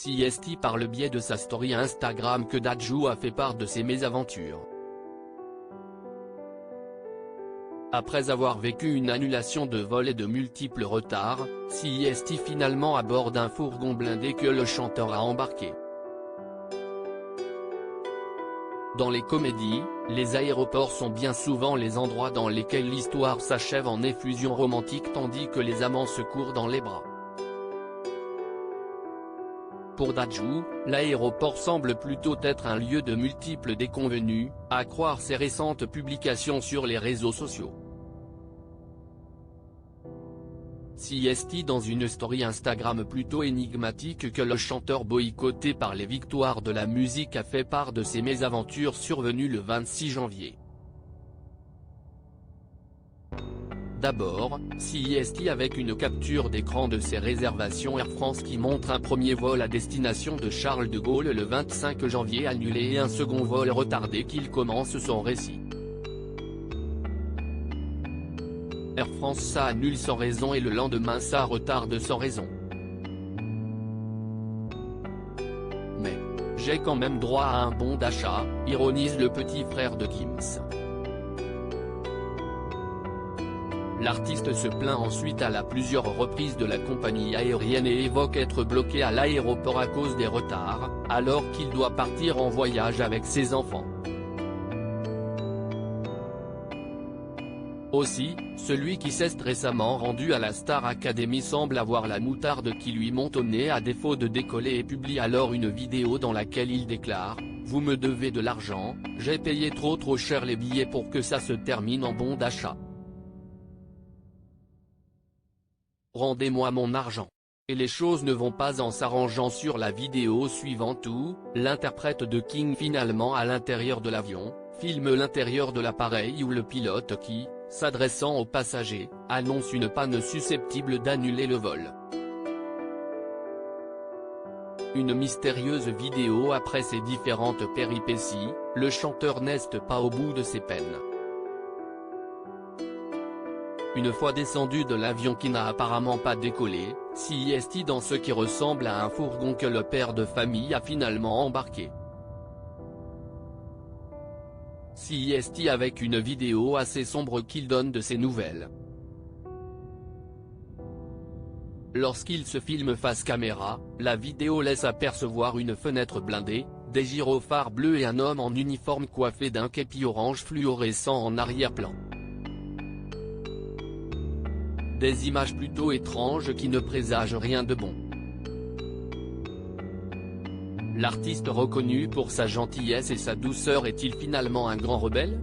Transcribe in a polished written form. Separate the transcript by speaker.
Speaker 1: CST par le biais de sa story Instagram que Dadju a fait part de ses mésaventures. Après avoir vécu une annulation de vol et de multiples retards, CST finalement à bord d'un fourgon blindé que le chanteur a embarqué. Dans les comédies, les aéroports sont bien souvent les endroits dans lesquels l'histoire s'achève en effusion romantique tandis que les amants se courent dans les bras. Pour Dadju, l'aéroport semble plutôt être un lieu de multiples déconvenues, à croire ses récentes publications sur les réseaux sociaux. CST dans une story Instagram plutôt énigmatique que le chanteur boycotté par les victoires de la musique a fait part de ses mésaventures survenues le 26 janvier. D'abord, CST avec une capture d'écran de ses réservations Air France qui montre un premier vol à destination de Charles de Gaulle le 25 janvier annulé et un second vol retardé qu'il commence son récit. Air France ça annule sans raison et le lendemain ça retarde sans raison. Mais, j'ai quand même droit à un bon d'achat, ironise le petit frère de Gims. L'artiste se plaint ensuite à plusieurs reprises de la compagnie aérienne et évoque être bloqué à l'aéroport à cause des retards, alors qu'il doit partir en voyage avec ses enfants. Aussi, celui qui s'est récemment rendu à la Star Academy semble avoir la moutarde qui lui monte au nez à défaut de décoller et publie alors une vidéo dans laquelle il déclare « Vous me devez de l'argent, j'ai payé trop cher les billets pour que ça se termine en bon d'achat. Rendez-moi mon argent ». Et les choses ne vont pas en s'arrangeant sur la vidéo suivante où, l'interprète de King finalement à l'intérieur de l'avion, filme l'intérieur de l'appareil où le pilote qui, s'adressant aux passagers, annonce une panne susceptible d'annuler le vol. Une mystérieuse vidéo après ces différentes péripéties, le chanteur n'est pas au bout de ses peines. Une fois descendu de l'avion qui n'a apparemment pas décollé, CST dans ce qui ressemble à un fourgon que le père de famille a finalement embarqué. CST avec une vidéo assez sombre qu'il donne de ses nouvelles. Lorsqu'il se filme face caméra, la vidéo laisse apercevoir une fenêtre blindée, des gyrophares bleus et un homme en uniforme coiffé d'un képi orange fluorescent en arrière-plan. Des images plutôt étranges qui ne présagent rien de bon. L'artiste reconnu pour sa gentillesse et sa douceur est-il finalement un grand rebelle ?